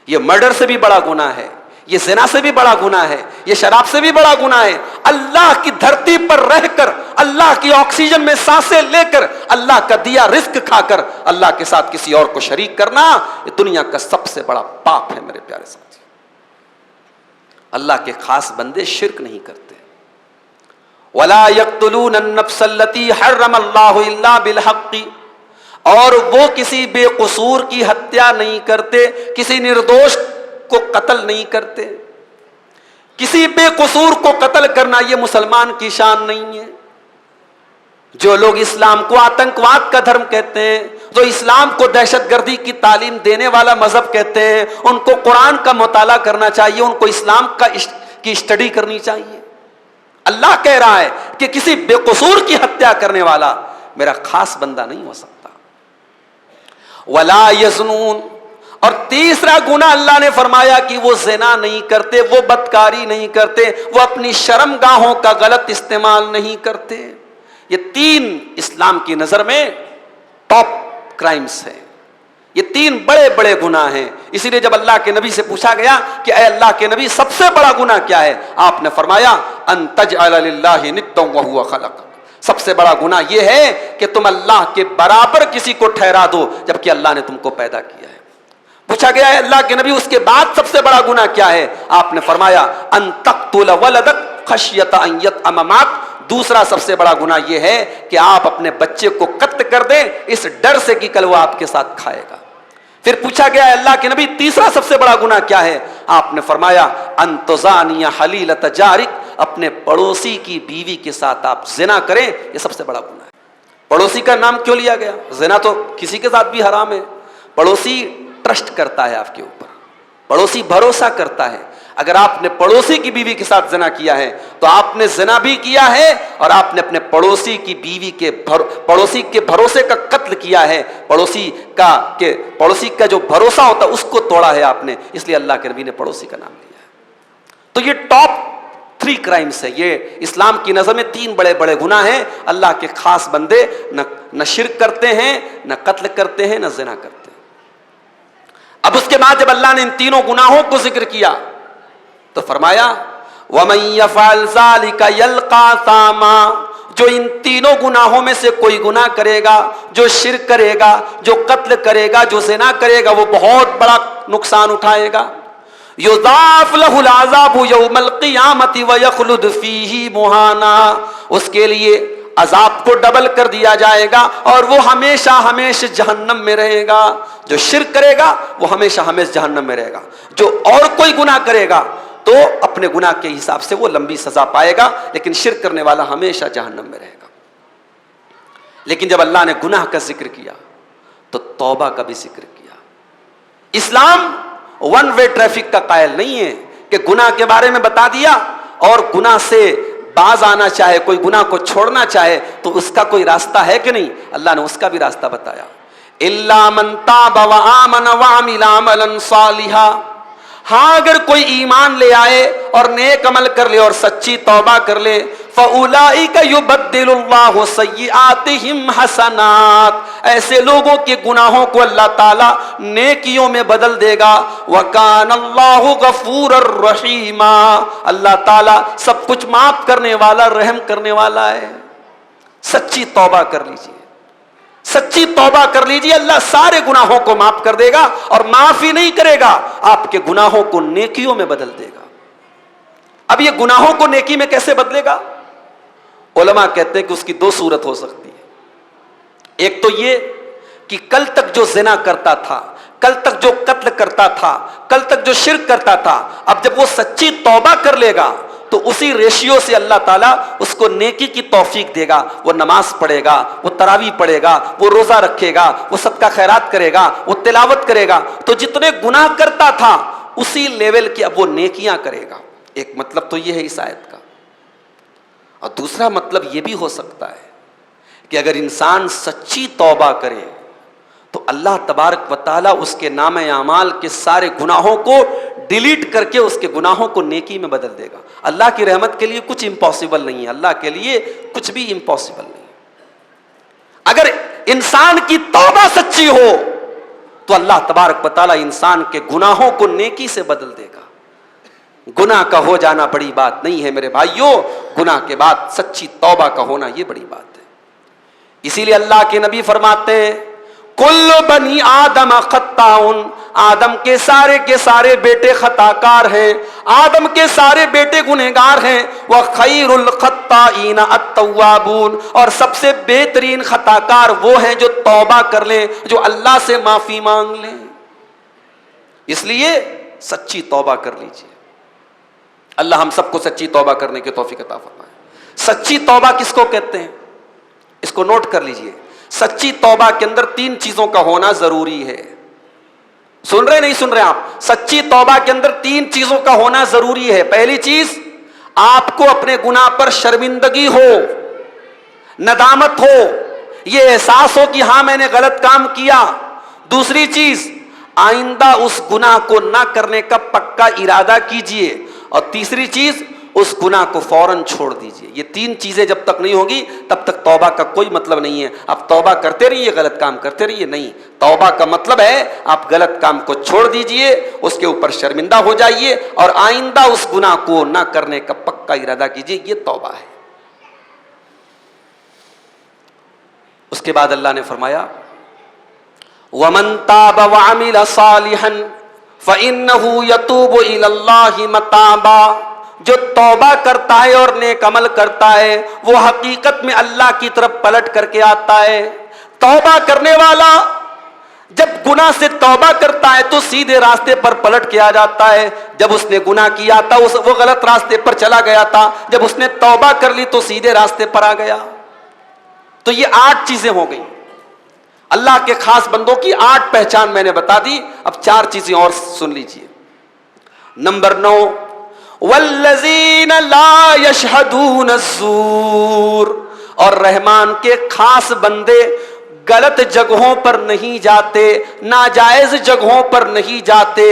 یہ مرڈر سے بھی بڑا گناہ ہے, یہ زنا سے بھی بڑا گناہ ہے, یہ شراب سے بھی بڑا گناہ ہے. اللہ کی دھرتی پر رہ کر, اللہ کی آکسیجن میں سانسیں لے کر, اللہ کا دیا رزق کھا کر اللہ کے ساتھ کسی اور کو شریک کرنا, یہ دنیا کا سب سے بڑا پاپ ہے میرے پیارے ساتھی. اللہ کے خاص بندے شرک نہیں کرتے. وَلَا يَقْتُلُونَ النَّفْسَ الَّتِي حَرَّمَ اللَّهُ إِلَّا بِالْحَقِّ, اور وہ کسی بے قصور کی ہتیا نہیں کرتے, کسی نردوش کو قتل نہیں کرتے. کسی بے قصور کو قتل کرنا یہ مسلمان کی شان نہیں ہے. جو لوگ اسلام کو آتنکواد کا دھرم کہتے ہیں, جو اسلام کو دہشت گردی کی تعلیم دینے والا مذہب کہتے ہیں, ان کو قرآن کا مطالعہ کرنا چاہیے, ان کو اسلام کی اسٹڈی کرنی چاہیے. اللہ کہہ رہا ہے کہ کسی بے قصور کی ہتیا کرنے والا میرا خاص بندہ نہیں ہو سکتا. وَلَا يَزْنُونَ, اور تیسرا گناہ اللہ نے فرمایا کہ وہ زنا نہیں کرتے, وہ بدکاری نہیں کرتے, وہ اپنی شرمگاہوں کا غلط استعمال نہیں کرتے. یہ 3 اسلام کی نظر میں ٹاپ کرائمز ہیں, یہ 3 بڑے بڑے گناہ ہیں. اسی لیے جب اللہ کے نبی سے پوچھا گیا کہ اے اللہ کے نبی سب سے بڑا گناہ کیا ہے, آپ نے فرمایا ان تجعل للہ ندا وہو خلق, سب سے بڑا گناہ یہ ہے کہ تم اللہ کے برابر کسی کو ٹھہرا دو جبکہ اللہ نے تم کو پیدا کیا ہے. پوچھا گیا ہے اللہ کے نبی اس کے بعد سب سے بڑا گناہ کیا ہے, آپ نے فرمایا ان تقتل ولدک خشیۃ ان یطعم معک, دوسرا سب سے بڑا گناہ یہ ہے کہ آپ اپنے بچے کو قتل کر دیں اس ڈر سے کہ کل وہ آپ کے ساتھ کھائے گا. پھر پوچھا گیا اللہ کے نبی تیسرا سب سے بڑا گناہ کیا ہے, آپ نے فرمایا ان تزانی حلیلۃ جارک, اپنے پڑوسی کی بیوی کے ساتھ آپ زنا کریں, یہ سب سے بڑا گناہ ہے. پڑوسی کا نام کیوں لیا گیا؟ زنا تو کسی کے ساتھ بھی حرام ہے. پڑوسی ٹرسٹ کرتا ہے آپ کے اوپر, پڑوسی بھروسہ کرتا ہے. اگر آپ نے پڑوسی کی بیوی کے ساتھ زنا کیا ہے تو آپ نے زنا بھی کیا ہے اور آپ نے اپنے پڑوسی کی بیوی کے پڑوسی کے بھروسے کا قتل کیا ہے. پڑوسی کا جو بھروسہ ہوتا ہے اس کو توڑا ہے آپ نے, اس لیے اللہ کے نبی نے پڑوسی کا نام لیا ہے. تو یہ ٹاپ 3 کرائمز ہے. یہ اسلام کی نظر میں 3 بڑے بڑے گناہ ہیں. اللہ کے خاص بندے نہ شرک کرتے ہیں, نہ قتل کرتے ہیں, نہ زنا کرتے ہیں. اب اس کے بعد جب اللہ نے ان تینوں گناہوں کو ذکر کیا تو فرمایا وَمَن يَفْعَلْ ذَلِكَ يَلْقَى ثَامًا، جو ان تینوں گناہوں میں سے کوئی گناہ کرے گا، جو شرک کرے گا، جو قتل کرے گا، جو زنا کرے گا، وہ بہت بڑا نقصان اٹھائے گا. یضاعف له العذاب یوم القیامت ویخلد فیہ مہانا، اس کے لیے عذاب کو ڈبل کر دیا جائے گا اور وہ ہمیشہ ہمیشہ جہنم میں رہے گا. جو شرک کرے گا وہ ہمیشہ ہمیشہ جہنم میں رہے گا. جو اور کوئی گناہ کرے گا تو اپنے گناہ کے حساب سے وہ لمبی سزا پائے گا، لیکن شرک کرنے والا ہمیشہ جہنم میں رہے گا. لیکن جب اللہ نے گناہ کا ذکر کیا تو توبہ کا بھی ذکر کیا. اسلام ون وے ٹریفک کا قائل نہیں ہے کہ گناہ کے بارے میں بتا دیا اور گناہ سے باز آنا چاہے، کوئی گناہ کو چھوڑنا چاہے تو اس کا کوئی راستہ ہے کہ نہیں. اللہ نے اس کا بھی راستہ بتایا. الا من تاب وآمن وعمل عملا صالحا، ہاں اگر کوئی ایمان لے آئے اور نیک عمل کر لے اور سچی توبہ کر لے، فَأُولَئِكَ يُبَدِّلُ اللَّهُ سَيِّئَاتِهِمْ حَسَنَاتٍ، ایسے لوگوں کے گناہوں کو اللہ تعالیٰ نیکیوں میں بدل دے گا. وَكَانَ اللَّهُ غَفُورًا رَحِيمًا، اللہ تعالیٰ سب کچھ معاف کرنے والا، رحم کرنے والا ہے. سچی توبہ کر لیجئے، سچی توبہ کر لیجئے، اللہ سارے گناہوں کو معاف کر دے گا اور معاف ہی نہیں کرے گا، آپ کے گناہوں کو نیکیوں میں بدل دے گا. اب یہ گناہوں کو نیکی میں کیسے بدلے گا؟ علماء کہتے ہیں کہ اس کی دو صورت ہو سکتی ہے. ایک تو یہ کہ کل تک جو زنا کرتا تھا، کل تک جو قتل کرتا تھا، کل تک جو شرک کرتا تھا، اب جب وہ سچی توبہ کر لے گا تو اسی ریشیو سے اللہ تعالیٰ اس کو نیکی کی توفیق دے گا. وہ نماز پڑھے گا، وہ تراویح پڑھے گا، وہ روزہ رکھے گا، وہ صدقہ خیرات کرے گا، وہ تلاوت کرے گا. تو جتنے گناہ کرتا تھا اسی لیول کی اب وہ نیکیاں کرے گا. ایک مطلب تو یہ ہے اس آیت کا. اور دوسرا مطلب یہ بھی ہو سکتا ہے کہ اگر انسان سچی توبہ کرے تو اللہ تبارک و تعالیٰ اس کے نام اعمال کے سارے گناہوں کو ڈیلیٹ کر کے اس کے گناہوں کو نیکی میں بدل دے گا. اللہ کی رحمت کے لیے کچھ امپاسبل نہیں ہے، اللہ کے لیے کچھ بھی امپاسبل نہیں ہے. اگر انسان کی توبہ سچی ہو تو اللہ تبارک و تعالیٰ انسان کے گناہوں کو نیکی سے بدل دے گا. گناہ کا ہو جانا بڑی بات نہیں ہے میرے بھائیوں، گناہ کے بعد سچی توبہ کا ہونا یہ بڑی بات ہے. اسی لیے اللہ کے نبی فرماتے ہیں کل بنی آدم خطاؤن، آدم کے سارے بیٹے خطا کار ہیں، آدم کے سارے بیٹے گنہگار ہیں. وخیر الخطائین التوابون، اور سب سے بہترین خطا کار وہ ہیں جو توبہ کر لیں، جو اللہ سے معافی مانگ لیں. اس لیے سچی توبہ کر لیجیے. اللہ ہم سب کو سچی توبہ کرنے کی توفیق عطا فرمائے. سچی توبہ کس کو کہتے ہیں؟ اس کو نوٹ کر لیجئے. سچی توبہ کے اندر تین چیزوں کا ہونا ضروری ہے. سن رہے نہیں سن رہے آپ؟ سچی توبہ کے اندر تین چیزوں کا ہونا ضروری ہے. پہلی چیز، آپ کو اپنے گناہ پر شرمندگی ہو، ندامت ہو، یہ احساس ہو کہ ہاں میں نے غلط کام کیا. دوسری چیز، آئندہ اس گناہ کو نہ کرنے کا پکا ارادہ کیجئے. اور تیسری چیز، اس گناہ کو فوراً چھوڑ دیجئے. یہ تین چیزیں جب تک نہیں ہوگی تب تک توبہ کا کوئی مطلب نہیں ہے. آپ توبہ کرتے رہیے، غلط کام کرتے رہیے، نہیں. توبہ کا مطلب ہے آپ غلط کام کو چھوڑ دیجئے، اس کے اوپر شرمندہ ہو جائیے اور آئندہ اس گناہ کو نہ کرنے کا پکا ارادہ کیجئے. یہ توبہ ہے. اس کے بعد اللہ نے فرمایا وَمَن تَابَ وَعَمِلَ صَالِحًا فَإِنَّهُ يَتُوبُ إِلَى اللَّهِ مَتَابًا، جو توبہ کرتا ہے اور نیک عمل کرتا ہے وہ حقیقت میں اللہ کی طرف پلٹ کر کے آتا ہے. توبہ کرنے والا جب گناہ سے توبہ کرتا ہے تو سیدھے راستے پر پلٹ کے آ جاتا ہے. جب اس نے گناہ کیا تھا وہ غلط راستے پر چلا گیا تھا، جب اس نے توبہ کر لی تو سیدھے راستے پر آ گیا. تو یہ 8 چیزیں ہو گئیں. اللہ کے خاص بندوں کی 8 پہچان میں نے بتا دی. اب 4 چیزیں اور سن لیجئے. نمبر 9، والذین لا یشہدون الزور، اور رحمان کے خاص بندے غلط جگہوں پر نہیں جاتے، ناجائز جگہوں پر نہیں جاتے،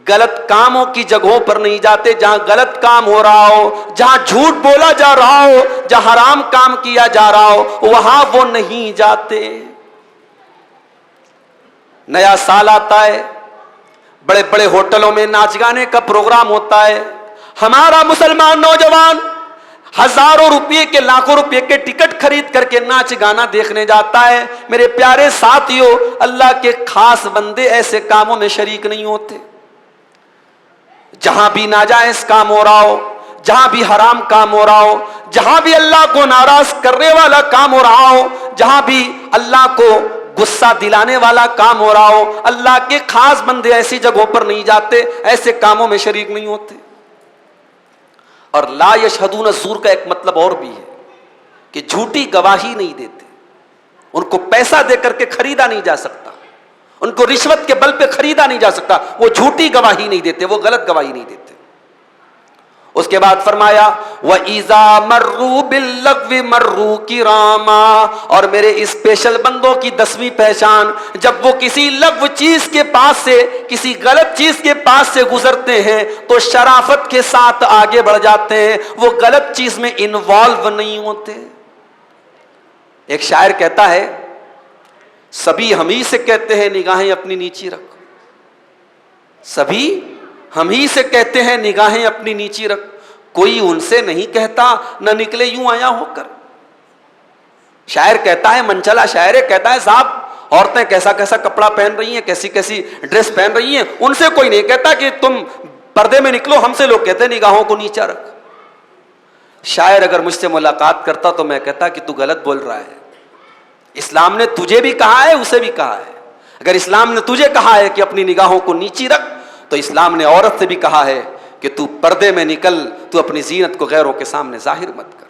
غلط کاموں کی جگہوں پر نہیں جاتے. جہاں غلط کام ہو رہا ہو، جہاں جھوٹ بولا جا رہا ہو، جہاں حرام کام کیا جا رہا ہو، وہاں وہ نہیں جاتے. نیا سال آتا ہے، بڑے بڑے ہوٹلوں میں ناچ گانے کا پروگرام ہوتا ہے، ہمارا مسلمان نوجوان ہزاروں روپے کے لاکھوں روپے کے ٹکٹ خرید کر کے ناچ گانا دیکھنے جاتا ہے. میرے پیارے ساتھیوں، اللہ کے خاص بندے ایسے کاموں میں شریک نہیں ہوتے. جہاں بھی ناجائز کام ہو رہا ہو، جہاں بھی حرام کام ہو رہا ہو، جہاں بھی اللہ کو ناراض کرنے والا کام ہو رہا ہو، جہاں بھی اللہ کو غصہ دلانے والا کام ہو رہا ہو، اللہ کے خاص بندے ایسی جگہوں پر نہیں جاتے، ایسے کاموں میں شریک نہیں ہوتے. اور لا یشہدون الزور کا ایک مطلب اور بھی ہے کہ جھوٹی گواہی نہیں دیتے. ان کو پیسہ دے کر کے خریدا نہیں جا سکتا، ان کو رشوت کے بل پہ خریدا نہیں جا سکتا. وہ جھوٹی گواہی نہیں دیتے، وہ غلط گواہی نہیں دیتے. اس کے بعد فرمایا وَإِذَا مَرُّوا بِاللَّغْوِ مَرُّوا كِرَامًا، اور میرے اسپیشل بندوں کی 10ویں پہچان، جب وہ کسی لغو چیز کے پاس سے، کسی غلط چیز کے پاس سے گزرتے ہیں تو شرافت کے ساتھ آگے بڑھ جاتے ہیں، وہ غلط چیز میں انوالو نہیں ہوتے. ایک شاعر کہتا ہے سبھی ہم ہی سے کہتے ہیں نگاہیں اپنی نیچی رکھ، سبھی ہم ہی سے کہتے ہیں نگاہیں اپنی نیچی رکھ، کوئی ان سے نہیں کہتا نہ نکلے یوں آیا ہو کر. شاعر کہتا ہے، منچلا شاعر کہتا ہے صاحب عورتیں کیسا کیسا کپڑا پہن رہی ہیں، کیسی کیسی ڈریس پہن رہی ہیں، ان سے کوئی نہیں کہتا کہ تم پردے میں نکلو، ہم سے لوگ کہتے ہیں نگاہوں کو نیچا رکھ. شاعر اگر مجھ سے ملاقات کرتا تو میں کہتا کہ تو غلط بول رہا ہے، اسلام نے تجھے بھی کہا ہے، اسے بھی کہا ہے. اگر اسلام نے تجھے کہا ہے کہ اپنی نگاہوں کو نیچی رکھ، تو اسلام نے عورت سے بھی کہا ہے کہ تو پردے میں نکل، تو اپنی زینت کو غیروں کے سامنے ظاہر مت کر.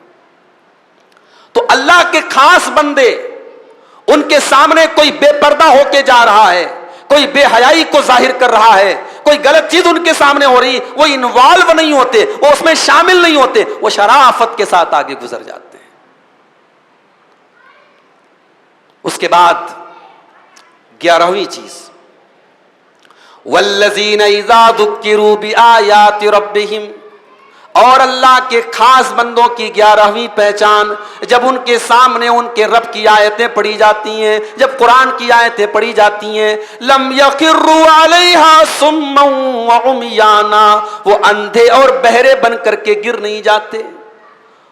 تو اللہ کے خاص بندے، ان کے سامنے کوئی بے پردہ ہو کے جا رہا ہے، کوئی بے حیائی کو ظاہر کر رہا ہے، کوئی غلط چیز ان کے سامنے ہو رہی، وہ انوالو نہیں ہوتے، وہ اس میں شامل نہیں ہوتے، وہ شرافت کے ساتھ آگے گزر جاتے ہیں. اس کے بعد 11ویں چیز والذین اذا ذکروا بآیات ربہم، اور اللہ کے خاص بندوں کی 11ویں پہچان، جب ان کے سامنے ان کے رب کی آیتیں پڑھی جاتی ہیں، جب قرآن کی آیتیں پڑھی جاتی ہیں، لم یخروا علیہا صما وعمیانا، وہ اندھے اور بہرے بن کر کے گر نہیں جاتے.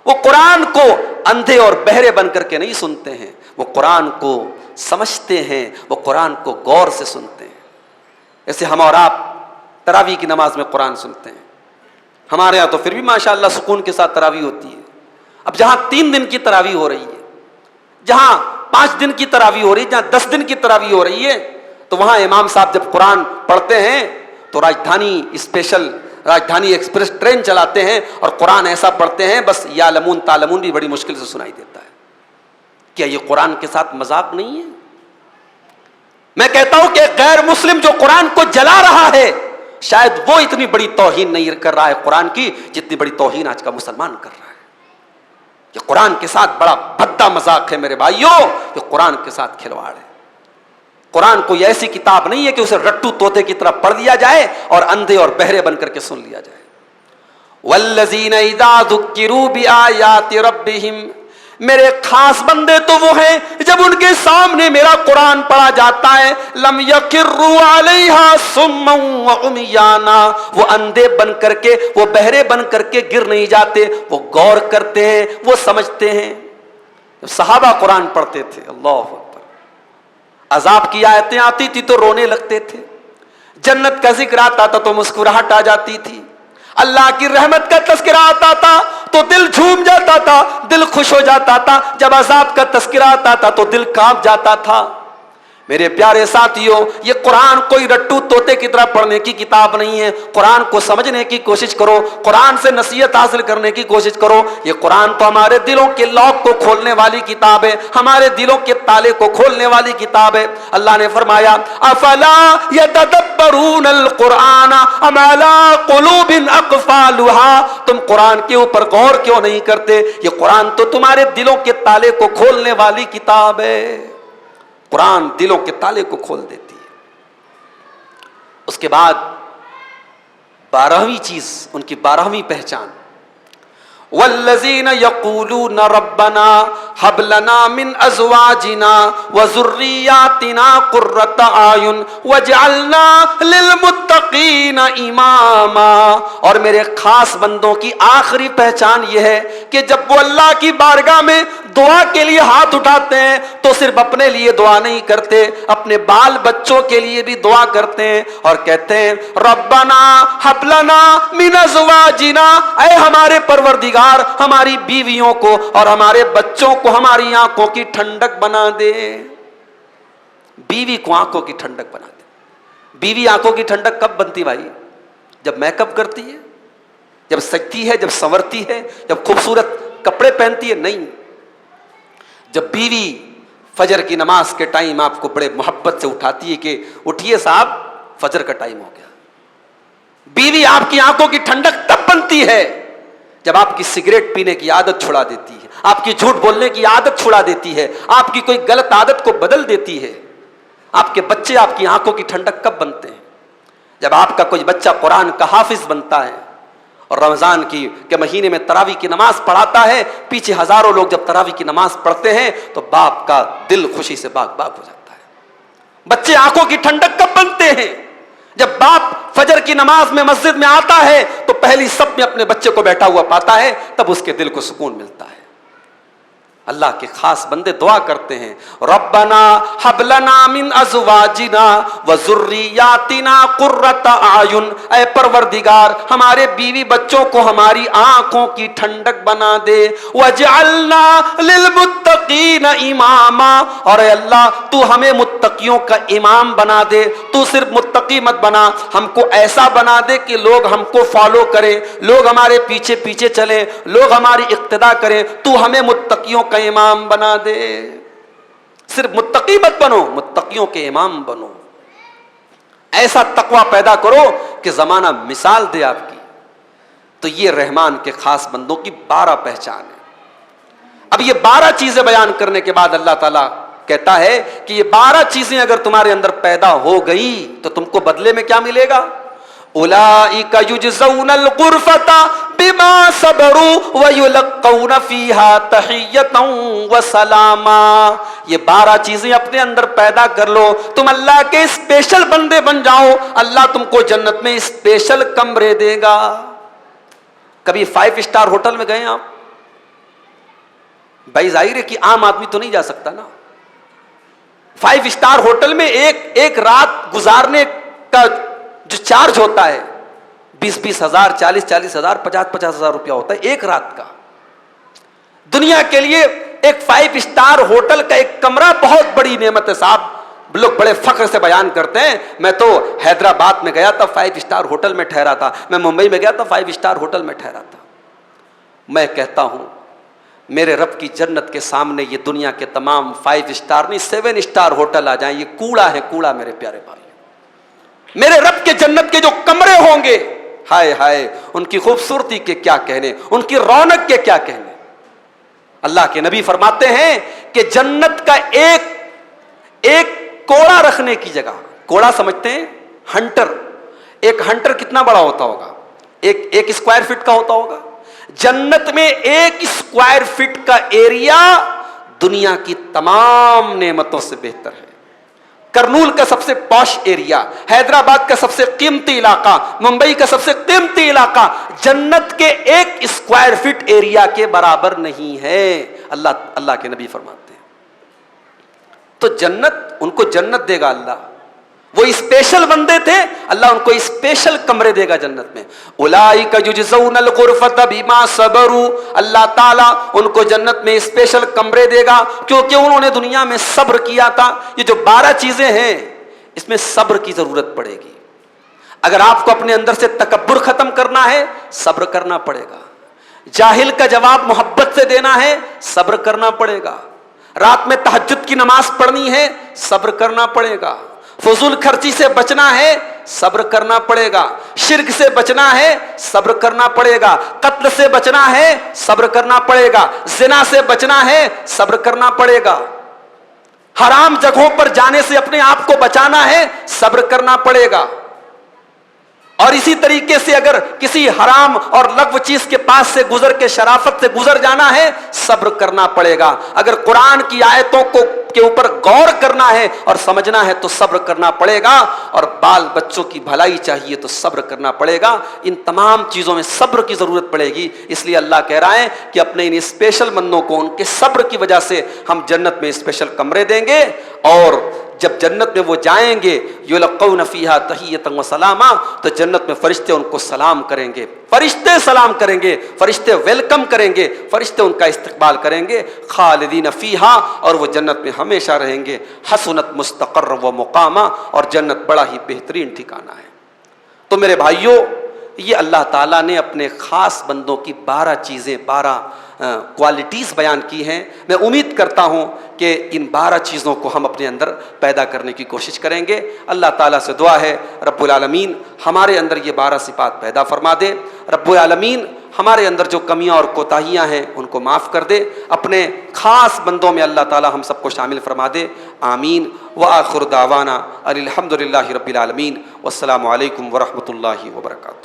وہ قرآن کو اندھے اور بہرے بن کر کے نہیں سنتے ہیں، وہ قرآن کو سمجھتے ہیں، وہ قرآن کو غور سے سنتے ہیں. ایسے ہم اور آپ تراویح کی نماز میں قرآن سنتے ہیں، ہمارے یہاں تو پھر بھی ماشاءاللہ سکون کے ساتھ تراویح ہوتی ہے. اب جہاں 3 دن کی تراویح ہو رہی ہے، جہاں 5 دن کی تراویح ہو رہی ہے، جہاں 10 دن کی تراویح ہو رہی ہے، تو وہاں امام صاحب جب قرآن پڑھتے ہیں تو راجدھانی ایکسپریس ٹرین چلاتے ہیں اور قرآن ایسا پڑھتے ہیں بس یعلمون تعلمون بھی بڑی مشکل سے سنائی دیتا ہے. کیا یہ قرآن کے ساتھ مذاق نہیں ہے؟ میں کہتا ہوں کہ غیر مسلم جو قرآن کو جلا رہا ہے، شاید وہ اتنی بڑی توہین نہیں کر رہا ہے قرآن کی جتنی بڑی توہین آج کا مسلمان کر رہا ہے. یہ قرآن کے ساتھ بڑا بھدا مذاق ہے میرے بھائیوں، یہ قرآن کے ساتھ کھلواڑ ہے. قرآن کوئی ایسی کتاب نہیں ہے کہ اسے رٹو طوطے کی طرح پڑھ لیا جائے اور اندھے اور بہرے بن کر کے سن لیا جائے. والذین اذا ذکروا بآیات ربہم، میرے خاص بندے تو وہ ہیں جب ان کے سامنے میرا قرآن پڑھا جاتا ہے، لم یخروا علیہا صما وعمیانا، وہ اندھے بن کر کے، وہ بہرے بن کر کے گر نہیں جاتے، وہ غور کرتے ہیں، وہ سمجھتے ہیں. جب صحابہ قرآن پڑھتے تھے، اللہ اکبر، عذاب کی آیتیں آتی تھی تو رونے لگتے تھے، جنت کا ذکر آتا تھا تو مسکراہٹ آ جاتی تھی، اللہ کی رحمت کا تذکرہ آتا تھا تو دل جھوم جاتا تھا، دل خوش ہو جاتا تھا، جب عذاب کا تذکرہ آتا تھا تو دل کانپ جاتا تھا. میرے پیارے ساتھیوں، یہ قرآن کوئی رٹو طوطے کی طرح پڑھنے کی کتاب نہیں ہے. قرآن کو سمجھنے کی کوشش کرو، قرآن سے نصیحت حاصل کرنے کی کوشش کرو. یہ قرآن تو ہمارے دلوں کے لاک کو کھولنے والی کتاب ہے، ہمارے دلوں کے تالے کو کھولنے والی کتاب ہے. اللہ نے فرمایا افلا یتدبرون القرآن ام علی قلوب اقفالها، تم قرآن کے اوپر غور کیوں نہیں کرتے؟ یہ قرآن تو تمہارے دلوں کے تالے کو کھولنے والی کتاب ہے. قرآن دلوں کے تالے کو کھول دیتی ہے. اس کے بعد 12ویں چیز، ان کی 12ویں پہچان، والذین یقولون ربنا هب لنا من ازواجنا وذریاتنا قرۃ اعین واجعلنا للمتقین اماما، اور میرے خاص بندوں کی آخری پہچان یہ ہے کہ جب وہ اللہ کی بارگاہ میں دعا کے لیے ہاتھ اٹھاتے ہیں تو صرف اپنے لیے دعا نہیں کرتے، اپنے بال بچوں کے لیے بھی دعا کرتے ہیں اور کہتے ہیں ربنا ہب لنا من ازواجنا، اے ہمارے پروردگار ہماری بیویوں کو اور ہمارے بچوں کو ہماری آنکھوں کی ٹھنڈک بنا دے۔ بیوی کو آنکھوں کی ٹھنڈک بنا دے۔ بیوی آنکھوں کی ٹھنڈک کب بنتی بھائی؟ جب میک اپ کرتی ہے، جب سجتی ہے، جب سنورتی ہے، جب خوبصورت کپڑے پہنتی ہے؟ نہیں، جب بیوی فجر کی نماز کے ٹائم آپ کو بڑے محبت سے اٹھاتی ہے کہ اٹھیے صاحب فجر کا ٹائم ہو گیا۔ بیوی آپ کی آنکھوں کی ٹھنڈک تب بنتی ہے جب آپ کی سگریٹ پینے کی عادت چھڑا دیتی ہے، آپ کی جھوٹ بولنے کی عادت چھڑا دیتی ہے، آپ کی کوئی غلط عادت کو بدل دیتی ہے۔ آپ کے بچے آپ کی آنکھوں کی ٹھنڈک کب بنتے ہیں؟ جب آپ کا کوئی بچہ قرآن کا حافظ بنتا ہے اور رمضان کے مہینے میں تراویح کی نماز پڑھاتا ہے، پیچھے ہزاروں لوگ جب تراویح کی نماز پڑھتے ہیں تو باپ کا دل خوشی سے باغ باغ ہو جاتا ہے۔ بچے آنکھوں کی ٹھنڈک کب بنتے ہیں؟ جب باپ فجر کی نماز میں مسجد میں آتا ہے تو پہلی صف میں اپنے بچے کو بیٹھا ہوا پاتا ہے، تب اس کے دل کو سکون ملتا ہے۔ اللہ کے خاص بندے دعا کرتے ہیں ربنا ہب لنا من ازواجنا وذریاتنا قرۃ اعین، اے پروردگار ہمارے بیوی بچوں کو ہماری آنکھوں کی ٹھنڈک بنا دے، وجعلنا للمتقین اماما، اور اے اللہ تو ہمیں متقیوں کا امام بنا دے، تو صرف متقی مت بنا، ہم کو ایسا بنا دے کہ لوگ ہم کو فالو کریں، لوگ ہمارے پیچھے پیچھے چلیں، لوگ ہماری اقتدا کریں، تو ہمیں متقیوں کا امام بنا دے۔ صرف متقی مت بنو، متقیوں کے امام بنو، ایسا تقوی پیدا کرو کہ زمانہ مثال دے آپ کی۔ تو یہ رحمان کے خاص بندوں کی 12 پہچان ہے۔ اب یہ 12 چیزیں بیان کرنے کے بعد اللہ تعالیٰ کہتا ہے کہ یہ 12 چیزیں اگر تمہارے اندر پیدا ہو گئی تو تم کو بدلے میں کیا ملے گا؟ اولئک یجزون الغرفۃ بما صبروا ویلقون فیہا تحیۃ وسلاما۔ یہ 12 چیزیں اپنے اندر پیدا کر لو، تم اللہ کے اسپیشل بندے بن جاؤ، اللہ تم کو جنت میں اسپیشل کمرے دے گا۔ کبھی 5 اسٹار ہوٹل میں گئے آپ؟ بھائی ظاہر ہے کہ عام آدمی تو نہیں جا سکتا نا۔ 5 اسٹار ہوٹل میں ایک رات گزارنے کا جو چارج ہوتا ہے 20 ہزار، 40 ہزار، 50 ہزار روپیہ ہوتا ہے ایک رات کا۔ دنیا کے لیے ایک 5 اسٹار ہوٹل کا ایک کمرہ بہت بڑی نعمت ہے صاحب۔ لوگ بڑے فخر سے بیان کرتے ہیں میں تو حیدرآباد میں گیا تھا 5 اسٹار ہوٹل میں ٹھہرا تھا، میں ممبئی میں گیا تھا 5 اسٹار ہوٹل میں ٹھہرا تھا۔ میں کہتا ہوں میرے رب کی جنت کے سامنے یہ دنیا کے تمام 5 اسٹار نہیں 7 اسٹار ہوٹل آ جائیں، یہ کوڑا ہے کوڑا میرے پیارے بھائی۔ میرے رب کے جنت کے جو کمرے ہوں گے، ہائے ہائے ان کی خوبصورتی کے کیا کہنے، ان کی رونق کے کیا کہنے۔ اللہ کے نبی فرماتے ہیں کہ جنت کا ایک کوڑا رکھنے کی جگہ، کوڑا سمجھتے ہیں ہنٹر، ایک ہنٹر کتنا بڑا ہوتا ہوگا؟ ایک اسکوائر فٹ کا ہوتا ہوگا۔ جنت میں 1 اسکوائر فٹ کا ایریا دنیا کی تمام نعمتوں سے بہتر ہے۔ کرنول کا سب سے پوش ایریا، حیدرآباد کا سب سے قیمتی علاقہ، ممبئی کا سب سے قیمتی علاقہ جنت کے 1 اسکوائر فٹ ایریا کے برابر نہیں ہے، اللہ کے نبی فرماتے ہیں۔ تو جنت، ان کو جنت دے گا اللہ، وہ اسپیشل بندے تھے، اللہ ان کو اسپیشل کمرے دے گا جنت میں۔ اولئک یجزون الغرفۃ بما صبروا، اللہ تعالیٰ ان کو جنت میں اسپیشل کمرے دے گا کیونکہ انہوں نے دنیا میں صبر کیا تھا۔ یہ جو 12 چیزیں ہیں اس میں صبر کی ضرورت پڑے گی۔ اگر آپ کو اپنے اندر سے تکبر ختم کرنا ہے صبر کرنا پڑے گا، جاہل کا جواب محبت سے دینا ہے صبر کرنا پڑے گا، رات میں تہجد کی نماز پڑھنی ہے صبر کرنا پڑے گا، فضول خرچی سے بچنا ہے صبر کرنا پڑے گا، شرک سے بچنا ہے صبر کرنا پڑے گا، قتل سے بچنا ہے صبر کرنا پڑے گا، زنا سے بچنا ہے صبر کرنا پڑے گا، حرام جگہوں پر جانے سے اپنے آپ کو بچانا ہے صبر کرنا پڑے گا۔ اور اسی طریقے سے اگر کسی حرام اور لغو چیز کے پاس سے گزر کے شرافت سے گزر جانا ہے صبر کرنا پڑے گا۔ اگر قرآن کی آیتوں کو کے اوپر غور کرنا ہے اور سمجھنا ہے تو صبر کرنا پڑے گا، اور بال بچوں کی بھلائی چاہیے تو صبر کرنا پڑے گا۔ ان تمام چیزوں میں صبر کی ضرورت پڑے گی، اس لیے اللہ کہہ رہا ہے کہ اپنے ان اسپیشل بندوں کو ان کے صبر کی وجہ سے ہم جنت میں اسپیشل کمرے دیں گے، اور جب جنت میں وہ جائیں گے یلقون فیہا تحیۃ و سلاما، تو جنت میں فرشتے ان کو سلام کریں گے، فرشتے سلام کریں گے، فرشتے ویلکم کریں گے، فرشتے ان کا استقبال کریں گے، خالدین فیہا، اور وہ جنت میں ہمیشہ رہیں گے، حسنت مستقر و مقاما، اور جنت بڑا ہی بہترین ٹھکانہ ہے۔ تو میرے بھائیوں، یہ اللہ تعالیٰ نے اپنے خاص بندوں کی 12 چیزیں، 12 کوالٹیز بیان کی ہیں۔ میں امید کرتا ہوں کہ ان 12 چیزوں کو ہم اپنے اندر پیدا کرنے کی کوشش کریں گے۔ اللہ تعالیٰ سے دعا ہے رب العالمین ہمارے اندر یہ 12 صفات پیدا فرما دے، رب العالمین ہمارے اندر جو کمیاں اور کوتاہیاں ہیں ان کو معاف کر دے، اپنے خاص بندوں میں اللہ تعالیٰ ہم سب کو شامل فرما دے، آمین۔ وآخر دعوانا الحمد للہ رب العالمین، والسلام علیکم ورحمۃ اللہ وبرکاتہ۔